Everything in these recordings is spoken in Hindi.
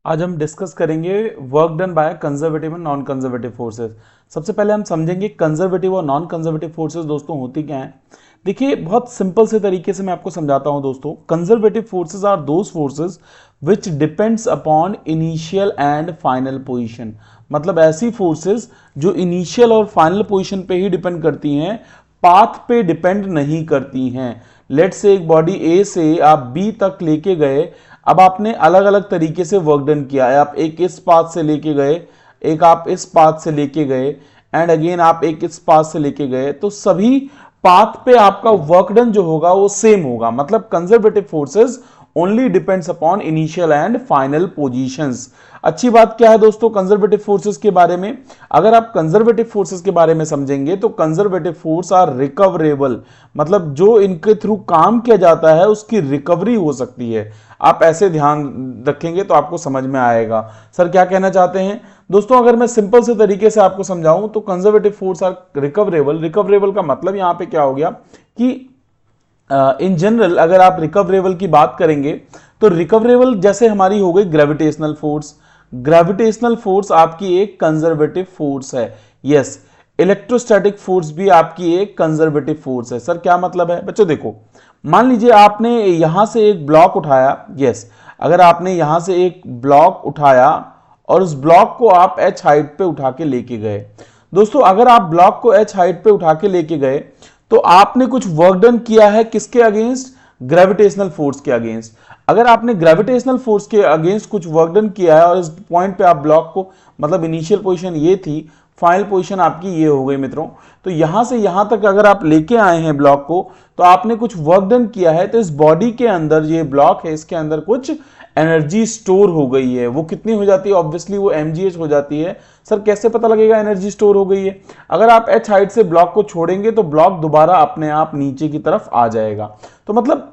आज हम डिस्कस करेंगे work done by conservative and non conservative forces. सबसे पहले हम समझेंगे कंजर्वेटिव और नॉन कंजर्वेटिव फोर्सेस दोस्तों होती क्या हैं। देखिए बहुत सिंपल से तरीके से मैं आपको समझाता हूं दोस्तों। Conservative forces are those forces which depends upon initial and final position. मतलब ऐसी फोर्सेस जो इनिशियल और फाइनल पोजीशन पे ही डिपेंड करती हैं, पाथ पे डिपेंड नहीं करती हैं। लेट से एक बॉडी ए से आप बी तक लेके गए, अब आपने अलग अलग तरीके से वर्क डन किया है। आप एक इस पाथ से लेके गए, एक आप इस पाथ से लेके गए, एंड अगेन आप एक इस पाथ से लेके गए, तो सभी पाथ पे आपका वर्क डन जो होगा वो सेम होगा। मतलब conservative forces only depends upon initial and final positions. अच्छी बात क्या है दोस्तों कंजर्वेटिव फोर्सेस के बारे में, अगर आप कंजर्वेटिव फोर्सेस के बारे में समझेंगे तो कंजर्वेटिव फोर्स आर रिकवरेबल। मतलब जो इनके थ्रू काम किया जाता है उसकी रिकवरी हो सकती है। आप ऐसे ध्यान रखेंगे तो आपको समझ में आएगा सर क्या कहना चाहते हैं। दोस्तों अगर मैं सिंपल से तरीके से आपको समझाऊं तो conservative force are recoverable. Recoverable का मतलब यहां पे क्या हो गया कि इन जनरल अगर आप रिकवरेबल की बात करेंगे तो रिकवरेबल जैसे हमारी हो गई ग्रेविटेशनल फोर्स। ग्रेविटेशनल फोर्स आपकी एक कंजर्वेटिव फोर्स है। यस, इलेक्ट्रोस्टैटिक फोर्स भी आपकी एक कंजर्वेटिव फोर्स है। सर क्या मतलब है बच्चों, देखो मान लीजिए आपने यहां से एक ब्लॉक उठाया। यस, अगर आपने यहां से एक ब्लॉक उठाया और उस ब्लॉक को आप h हाइट पे उठा के लेके गए। दोस्तों अगर आप ब्लॉक को h हाइट पे उठा के लेके गए तो आपने कुछ वर्क डन किया है किसके अगेंस्ट, ग्रेविटेशनल फोर्स के अगेंस्ट। अगर आपने ग्रेविटेशनल फोर्स के अगेंस्ट कुछ वर्क डन किया है और इस पॉइंट पे आप ब्लॉक को, मतलब इनिशियल पोजीशन ये थी, फाइनल पोजीशन आपकी ये हो गई मित्रों, तो यहां से यहां तक अगर आप लेके आए हैं ब्लॉक को तो आपने कुछ वर्क डन किया है। तो इस बॉडी के अंदर ये ब्लॉक है, इसके अंदर कुछ एनर्जी स्टोर हो गई है। वो कितनी हो जाती है, ऑब्वियसली वो mgh हो जाती है। सर कैसे पता लगेगा एनर्जी स्टोर हो गई है, अगर आप h हाइट से ब्लॉक को छोड़ेंगे तो ब्लॉक दोबारा अपने आप नीचे की तरफ आ जाएगा। तो मतलब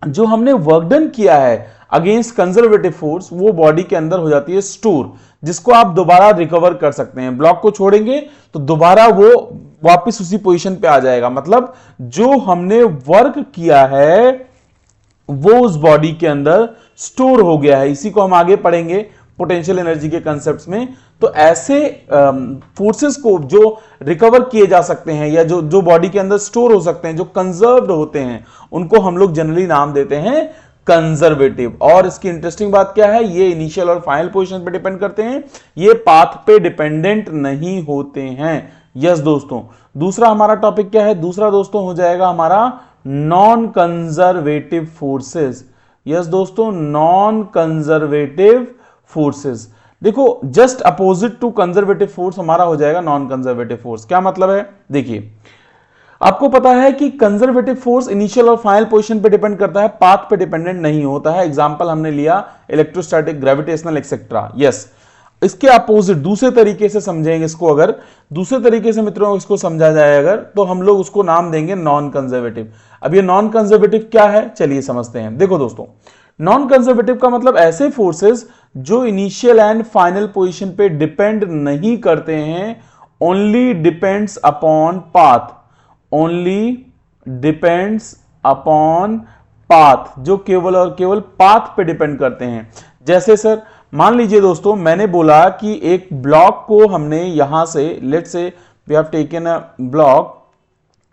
जो हमने वर्क डन किया है अगेंस्ट कंजर्वेटिव फोर्स वो बॉडी के अंदर हो जाती है स्टोर, जिसको आप दोबारा रिकवर कर सकते हैं। ब्लॉक को छोड़ेंगे तो दोबारा वो वापस उसी पोजीशन पे आ जाएगा। मतलब जो हमने वर्क किया है वो उस बॉडी के अंदर स्टोर हो गया है। इसी को हम आगे पढ़ेंगे पोटेंशियल एनर्जी के कंसेप्ट्स में। तो ऐसे फोर्सेस को जो रिकवर किए जा सकते हैं या जो जो बॉडी के अंदर स्टोर हो सकते हैं, जो कंजर्व्ड होते हैं, उनको हम लोग जनरली नाम देते हैं कंजर्वेटिव। और इसकी इंटरेस्टिंग बात क्या है, ये इनिशियल और फाइनल पोजीशन पे डिपेंड करते हैं, ये पाथ पे डिपेंडेंट नहीं होते हैं। यस दोस्तों, दूसरा हमारा टॉपिक क्या है, दूसरा दोस्तों हो जाएगा हमारा नॉन कंजर्वेटिव फोर्सेस। यस दोस्तों, नॉन कंजर्वेटिव फोर्सेस। देखो just opposite to conservative force हमारा हो जाएगा नॉन कंजर्वेटिव फोर्स। क्या मतलब है, देखिए आपको पता है कि कंजर्वेटिव फोर्स इनिशियल और फाइनल पोजीशन पे डिपेंड करता है, पाथ पे डिपेंडेंट नहीं होता है। एग्जांपल हमने लिया इलेक्ट्रोस्टैटिक, ग्रेविटेशनल एक्सेट्रा। यस, इसके अपोजिट दूसरे तरीके से समझेंगे इसको, अगर दूसरे तरीके से मित्रों इसको समझा जाए अगर, तो हम लोग उसको नाम देंगे नॉन कंजर्वेटिव। अब ये नॉन कंजर्वेटिव क्या है चलिए समझते हैं। देखो दोस्तों, नॉन कंजर्वेटिव का मतलब ऐसे फोर्सेस जो इनिशियल एंड फाइनल पोजीशन पे डिपेंड नहीं करते हैं, only depends upon path, only depends upon path, जो केवल और केवल पाथ पे डिपेंड करते हैं। जैसे सर मान लीजिए दोस्तों मैंने बोला कि एक ब्लॉक को हमने यहां से, let say we have taken a block,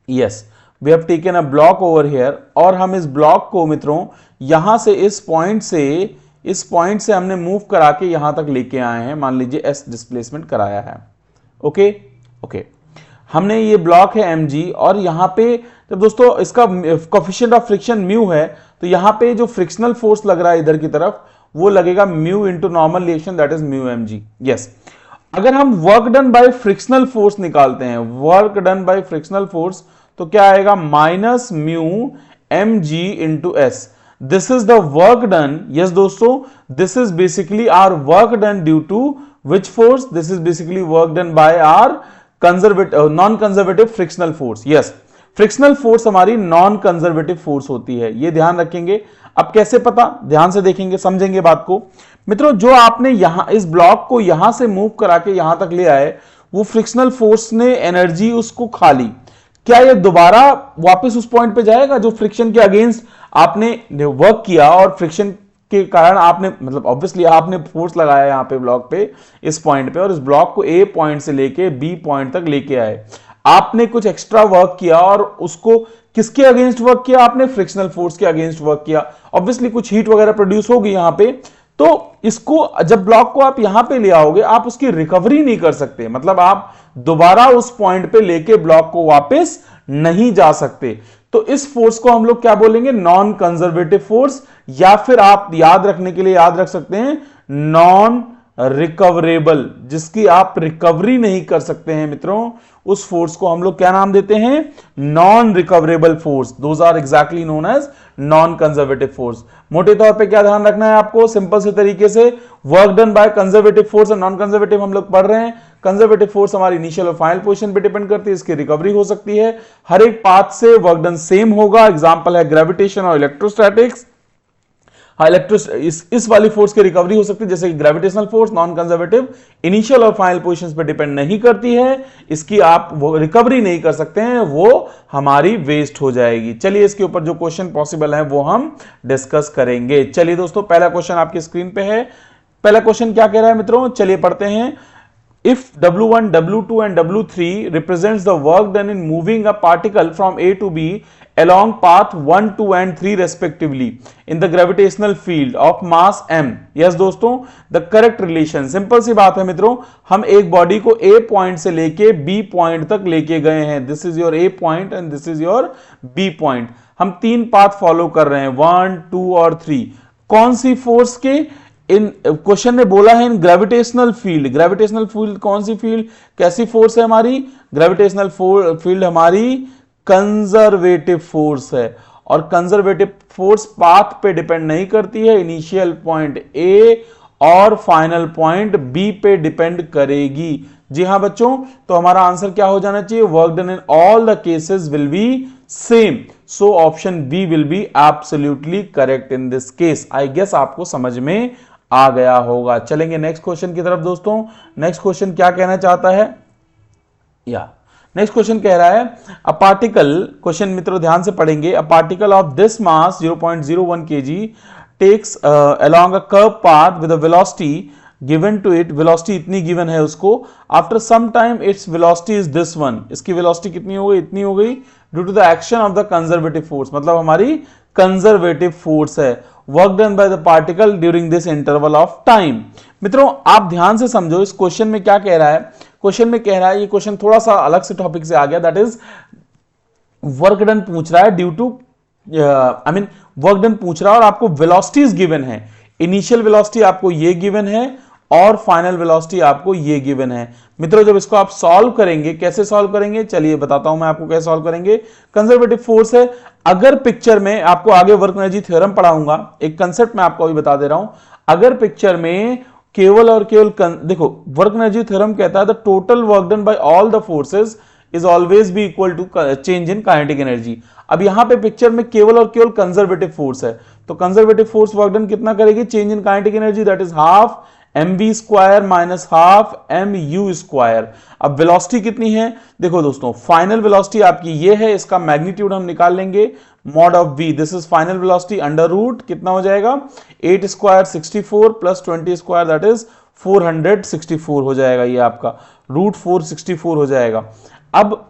yes we have taken a block over here, और हम इस ब्लॉक को मित्रों यहां से इस पॉइंट से हमने मूव करा के यहां तक लेके आए हैं। मान लीजिए एस डिस्प्लेसमेंट कराया है। ओके ओके, हमने ये ब्लॉक है mg, और यहां पे जब दोस्तों इसका कोफिशिएंट ऑफ फ्रिक्शन म्यू है, तो यहां पे जो फ्रिक्शनल फोर्स लग रहा है इधर की तरफ वो लगेगा mu into normal reaction, that is mu mg। Yes, अगर हम work done by frictional force निकालते हैं, work done by frictional force, तो क्या आएगा minus mu mg into S. This is the work done. Yes दोस्तों, this is basically our work done due to which force, this is basically work done by our conservative, non conservative frictional force. Yes, frictional force हमारी नॉन कंजर्वेटिव फोर्स होती है, ये ध्यान रखेंगे। अब कैसे पता, ध्यान से देखेंगे समझेंगे बात को। मित्रों जो आपने यहां इस ब्लॉक को यहां से मूव करा के यहां तक ले आए, वो फ्रिक्शनल फोर्स ने एनर्जी उसको खा ली, क्या ये दोबारा वापस उस पॉइंट पे जाएगा जो फ्रिक्शन के अगेंस्ट आपने वर्क किया और फ्रिक्शन के कारण आपने मतलब ऑब्वियसली आपने फोर्स लगाया यहाँ पे ब्लॉक पे इस पॉइंट पे और इस ब्लॉक को ए पॉइंट से लेके बी पॉइंट तक लेके आए, आपने कुछ एक्स्ट्रा वर्क किया और उसको किसके अगेंस्ट वर्क किया, आपने फ्रिक्शनल फोर्स के अगेंस्ट वर्क किया, ऑब्वियसली कुछ हीट वगैरह प्रोड्यूस होगी यहां पे, तो इसको जब ब्लॉक को आप यहां पे ले आओगे आप उसकी रिकवरी नहीं कर सकते, मतलब आप दोबारा उस पॉइंट पे लेके ब्लॉक को वापस नहीं जा सकते। तो इस फोर्स को हम लोग क्या बोलेंगे, नॉन कंजर्वेटिव फोर्स, या फिर आप याद रखने के लिए याद रख सकते हैं नॉन रिकवरेबल, जिसकी आप रिकवरी नहीं कर सकते हैं मित्रों, उस फोर्स को हम लोग क्या नाम देते हैं, non recoverable force. Those are exactly known as non conservative force. मोटे तौर पे क्या ध्यान रखना है आपको, सिंपल से तरीके से work done by conservative force और नॉन कंजर्वेटिव हम लोग पढ़ रहे हैं। कंजर्वेटिव फोर्स हमारी इनिशियल और फाइनल पोजीशन पे डिपेंड करती है, इसकी रिकवरी हो सकती है, हर एक पाथ से वर्क डन सेम होगा, एग्जांपल है ग्रेविटेशन और इलेक्ट्रोस्टैटिक्स। हाँ, इस वाली फोर्स की रिकवरी हो सकती है, जैसे कि gravitational force non conservative initial और फाइनल पोजीशंस पे डिपेंड नहीं करती है, इसकी आप वो रिकवरी नहीं कर सकते हैं, वो हमारी वेस्ट हो जाएगी। चलिए इसके ऊपर जो क्वेश्चन पॉसिबल है वो हम डिस्कस करेंगे। चलिए दोस्तों, पहला क्वेश्चन आपकी स्क्रीन पे है। पहला क्वेश्चन क्या कह रहा है मित्रों, चलिए पढ़ते हैं। If W1, W2 and W3 represents the work done in moving a particle from A to B along path 1, 2 and 3 respectively in the gravitational field of mass m. Yes दोस्तों, the correct relation, सिंपल सी बात है मित्रों, हम एक बॉडी को A पॉइंट से लेके B पॉइंट तक लेके गए हैं, this is your A point and this is your B point. हम तीन पाथ फॉलो कर रहे हैं, 1, 2 और 3। कौन सी फोर्स के, इन क्वेश्चन ने बोला है in gravitational field. Gravitational field कौन सी फील्ड, कैसी फोर्स है हमारी, ग्रेविटेशनल फील्ड हमारी कंजर्वेटिव फोर्स है, और कंजर्वेटिव फोर्स पाथ पे डिपेंड नहीं करती है, इनिशियल पॉइंट ए और फाइनल पॉइंट बी पे डिपेंड करेगी। जी हाँ बच्चों, तो हमारा आंसर क्या हो जाना चाहिए, work done in all the cases will be same, so option B will be absolutely correct in this case. I guess आपको समझ में आ गया होगा। चलेंगे नेक्स्ट क्वेश्चन की तरफ दोस्तों। नेक्स्ट क्वेश्चन क्या कहना चाहता है, या नेक्स्ट क्वेश्चन कह रहा है अ पार्टिकल, क्वेश्चन मित्रों ध्यान से पढ़ेंगे, a particle of this mass 0.01 kg takes along a curve path with a velocity given to it, velocity इतनी गिवन है उसको, after some time its velocity is this one, इसकी वेलोसिटी कितनी हो गई, इतनी हो गई, due to the action of the conservative force, मतलब हमारी कंजर्वेटिव फोर्स है, work done by the particle during this interval of time. मित्रों आप ध्यान से समझो, इस क्वेश्चन में क्या कह रहा है, क्वेश्चन में कह रहा है, ये क्वेश्चन थोड़ा सा अलग से टॉपिक से आ गया, दैट इज वर्क डन पूछ रहा है ड्यू टू वर्क डन पूछ रहा है और आपको वेलोसिटीज गिवन है, इनिशियल वेलोसिटी आपको ये गिवन है और फाइनल वेलोसिटी आपको ये गिवन है। मित्रों जब इसको आप सॉल्व करेंगे, कैसे सॉल्व करेंगे, चलिए बताता हूं मैं आपको कैसे सॉल्व करेंगे। कंजर्वेटिव फोर्स है, अगर पिक्चर में आपको आगे वर्क एनर्जी थ्योरम पढ़ाऊंगा, एक कंसेप्ट मैं आपको अभी बता दे रहा हूं, अगर पिक्चर में केवल और केवल देखो वर्क एनर्जी थ्योरम कहता है the total work done by all the forces is always be equal to change in kinetic energy. अब यहां पे पिक्चर में केवल और केवल कंजर्वेटिव फोर्स है, तो कंजर्वेटिव फोर्स वर्क डन कितना करेगी, change in kinetic energy, that is half mv square minus half mu square. अब वेलोसिटी कितनी है, देखो दोस्तों फाइनल वेलोसिटी आपकी ये है, इसका मैग्नीट्यूड हम निकाल लेंगे, mod of v, this is final velocity, under root कितना हो जाएगा, 8 square 64 plus 20 square that is 464 हो जाएगा, ये आपका रूट 464 हो जाएगा। अब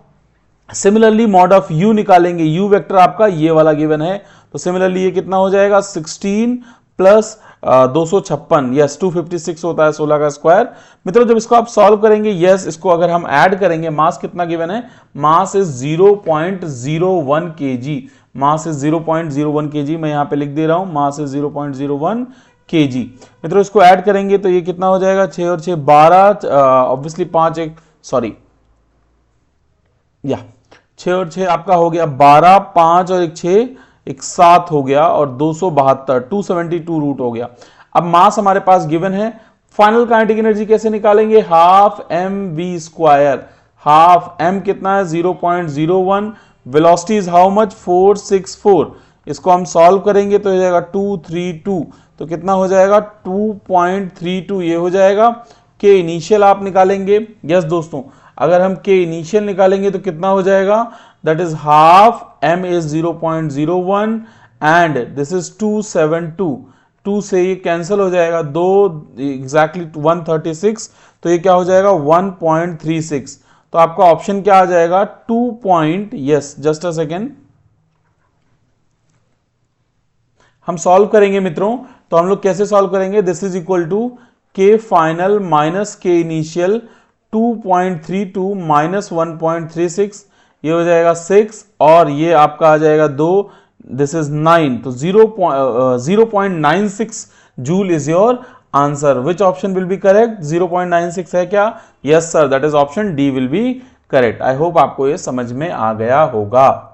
सिमिलरली मॉड ऑफ u निकालेंगे, u वेक्टर आपका ये वाला गिवन है, तो सिमिलरली ये कितना हो जाएगा, 16 प्लस 256, यस 256 होता है 16 का स्क्वायर। मित्रों जब इसको आप सॉल्व करेंगे, यस इसको अगर हम ऐड करेंगे, मास कितना गिवन है, mass is 0.01 kg, mass is 0.01 kg, मैं यहां पे लिख दे रहा हूं, मास इज 0.01 kg। मित्रों इसको ऐड करेंगे तो ये कितना हो जाएगा, 6 और 6 12, ऑब्वियसली 5 एक सॉरी या 6 और 6 आपका हो गया 12, 5 और एक 6 एक 7 हो गया, और 272 272 रूट हो गया। अब मास हमारे पास गिवन है, फाइनल काइनेटिक एनर्जी कैसे निकालेंगे, half mv square, half m कितना है 0.01, वेलोसिटी इज हाउ मच 464, इसको हम सॉल्व करेंगे तो हो जाएगा 232, तो कितना हो जाएगा 2.32 ये हो जाएगा। के इनिशियल आप निकालेंगे, यस दोस्तों अगर हम के इनिशियल निकालेंगे तो कितना हो जाएगा, that is half m is 0.01 and this is 272 2 से ये कैंसिल हो जाएगा, 2 एग्जैक्टली 136, तो ये क्या हो जाएगा 1.36। तो आपका ऑप्शन क्या आ जाएगा 2 यस जस्ट अ सेकेंड, हम सॉल्व करेंगे मित्रों। तो हम लोग कैसे सॉल्व करेंगे, दिस इज इक्वल टू के फाइनल माइनस के इनिशियल 2.32 माइनस 1.36, ये हो जाएगा 6 और ये आपका आ जाएगा 2, दिस इज 9, तो 0.96 joule is your answer. Which option will be correct, 0.96 है क्या, yes sir, that is option D will be correct. I hope आपको ये समझ में आ गया होगा।